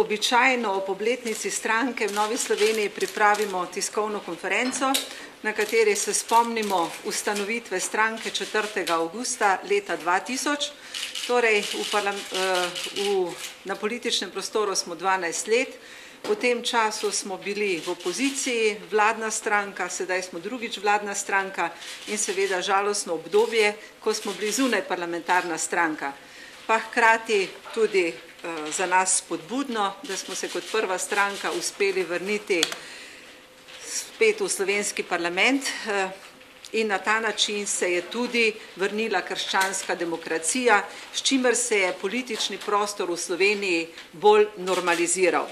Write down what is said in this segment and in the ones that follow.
običajno ob obletnici stranke v Novi Sloveniji pripravimo tiskovno konferenco, na kateri se spomnimo ustanovitve stranke 4. avgusta leta 2000. Torej, na političnem prostoru smo 12 let, v tem času smo bili v opoziciji, vladna stranka, sedaj smo drugič vladna stranka in seveda žalostno obdobje, ko smo bili zunaj parlamentarna stranka. Pa hkrati tudi za nas spodbudno, da smo se kot prva stranka uspeli vrniti spet v slovenski parlament in na ta način se je tudi vrnila krščanska demokracija, s čimer se je politični prostor v Sloveniji bolj normaliziral.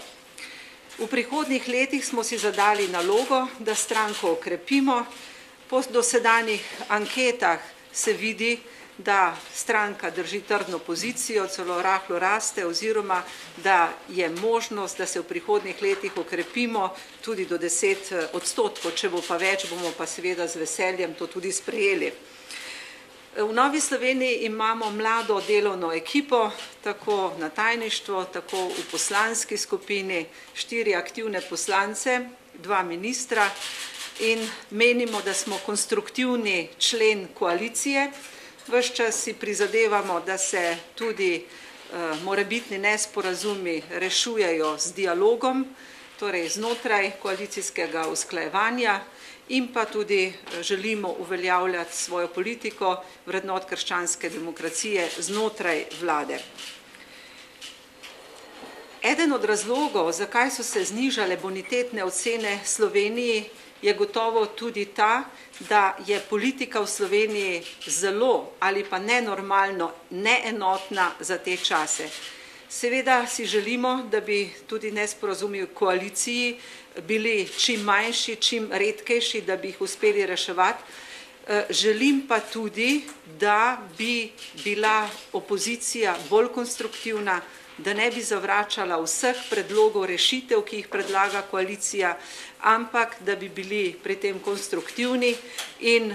V prihodnjih letih smo si zadali nalogo, da stranko okrepimo. Po dosedanjih anketah se vidi, da stranka drži trdno pozicijo, celo rahlo raste, oziroma da je možnost, da se v prihodnjih letih okrepimo tudi do 10%, če bo pa več, bomo pa seveda z veseljem to tudi sprejeli. V Novi Sloveniji imamo mlado delovno ekipo, tako na tajništvo, tako v poslanski skupini, 4 aktivne poslance, 2 ministra in menimo, da smo konstruktivni člen koalicije. Ves čas si prizadevamo, da se tudi morebitni nesporazumi rešujejo z dialogom, torej znotraj koalicijskega usklajevanja in pa tudi želimo uveljavljati svojo politiko vrednot krščanske demokracije znotraj vlade. Eden od razlogov, zakaj so se znižale bonitetne ocene Sloveniji, je gotovo tudi ta, da je politika v Sloveniji zelo ali pa nenormalno neenotna za te čase. Seveda si želimo, da bi tudi nesporazumi v koaliciji bili čim manjši, čim redkejši, da bi jih uspeli reševati. Želim pa tudi, da bi bila opozicija bolj konstruktivna, da ne bi zavračala vseh predlogov rešitev, ki jih predlaga koalicija, ampak da bi bili pri tem konstruktivni in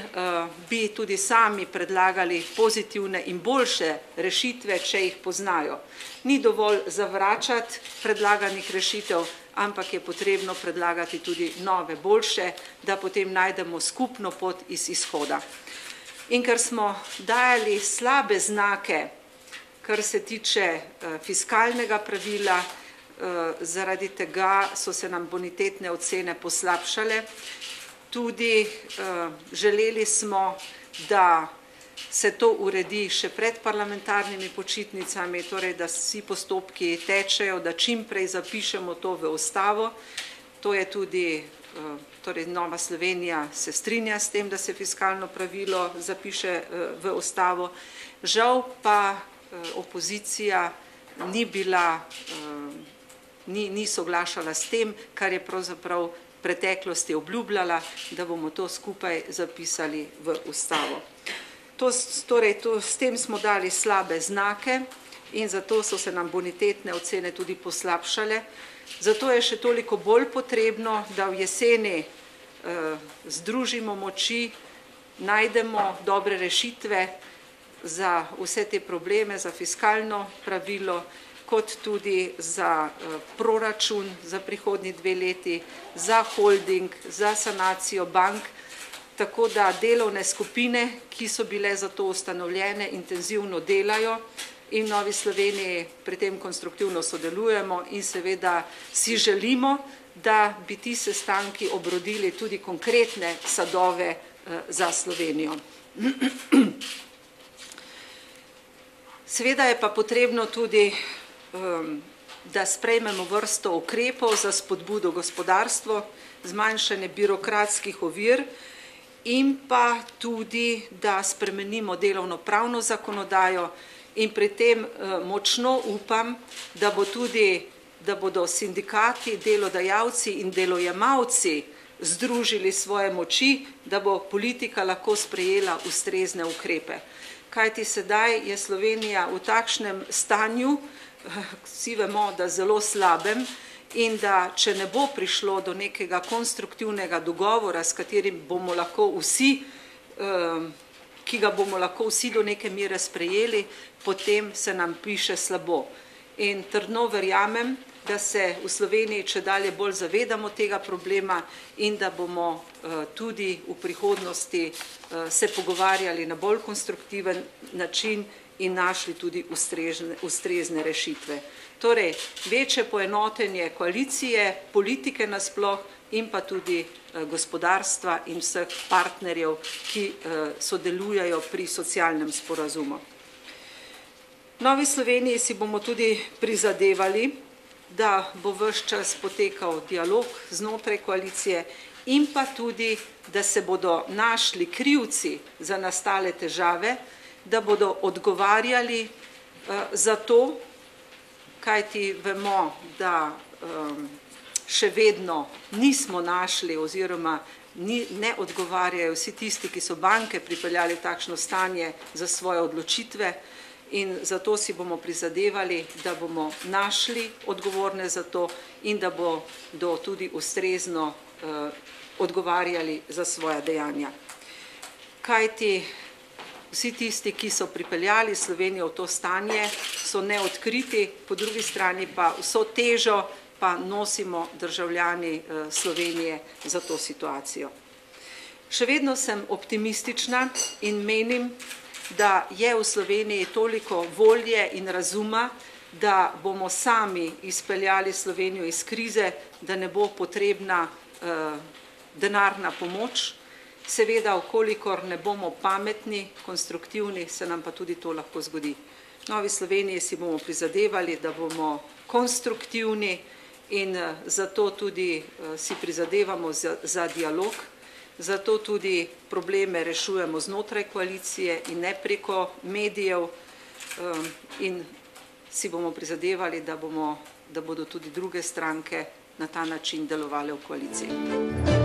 bi tudi sami predlagali pozitivne in boljše rešitve, če jih poznajo. Ni dovolj zavračati predlaganih rešitev, ampak je potrebno predlagati tudi nove, boljše, da potem najdemo skupno pot iz izhoda. In ker smo dajali slabe znake, kar se tiče fiskalnega pravila, zaradi tega so se nam bonitetne ocene poslabšale. Tudi želeli smo, da se to uredi še pred parlamentarnimi počitnicami, torej da vsi postopki tečejo, da čim prej zapišemo to v ustavo. To je tudi, torej Nova Slovenija se strinja s tem, da se fiskalno pravilo zapiše v ustavo. Žal pa opozicija ni soglašala s tem, kar je pravzaprav v preteklosti obljubljala, da bomo to skupaj zapisali v ustavo. S tem smo dali slabe znake in zato so se nam bonitetne ocene tudi poslabšale. Zato je še toliko bolj potrebno, da v jeseni združimo moči, najdemo dobre rešitve za vse te probleme, za fiskalno pravilo, kot tudi za proračun za prihodnji 2 leti, za holding, za sanacijo bank, tako da delovne skupine, ki so bile za to ustanovljene, intenzivno delajo in v Novi Sloveniji pri tem konstruktivno sodelujemo in seveda si želimo, da bi ti sestanki obrodili tudi konkretne sadove za Slovenijo. Seveda je pa potrebno tudi, da sprejmemo vrsto ukrepov za spodbudo gospodarstvo, zmanjšanje birokratskih ovir in pa tudi, da spremenimo delovno-pravno zakonodajo in pri tem močno upam, da bodo sindikati, delodajalci in delojemalci združili svoje moči, da bo politika lahko sprejela ustrezne ukrepe. Kajti sedaj je Slovenija v takšnem stanju, vsi vemo, da zelo slabem, in da če ne bo prišlo do nekega konstruktivnega dogovora, s katerim bomo lahko vsi, ki ga bomo lahko vsi do neke mere sprejeli, potem se nam piše slabo. In trdno verjamem, da se v Sloveniji čedalje bolj zavedamo tega problema in da bomo tudi v prihodnosti se pogovarjali na bolj konstruktiven način in našli tudi ustrezne rešitve. Torej, večje poenotenje koalicije, politike nasploh in pa tudi gospodarstva in vseh partnerjev, ki sodelujejo pri socialnem sporazumu. V Novi Sloveniji si bomo tudi prizadevali, da bo ves čas potekal dialog znotraj koalicije in pa tudi, da se bodo našli krivci za nastale težave, da bodo odgovarjali za to, kajti vemo, da še vedno nismo našli oziroma ne odgovarjajo vsi tisti, ki so banke pripeljali v takšno stanje za svoje odločitve, in zato si bomo prizadevali, da bomo našli odgovorne za to in da bodo tudi ustrezno odgovarjali za svoja dejanja. Kajti vsi tisti, ki so pripeljali Slovenijo v to stanje, so neodkriti, po drugi strani pa vso težo pa nosimo državljani Slovenije za to situacijo. Še vedno sem optimistična in menim, da je v Sloveniji toliko volje in razuma, da bomo sami izpeljali Slovenijo iz krize, da ne bo potrebna denarna pomoč. Seveda, vkolikor ne bomo pametni, konstruktivni, se nam pa tudi to lahko zgodi. V Novi Sloveniji si bomo prizadevali, da bomo konstruktivni in zato tudi si prizadevamo za dialog, zato tudi probleme rešujemo znotraj koalicije in ne preko medijev in si bomo prizadevali, da bodo tudi druge stranke na ta način delovale v koaliciji.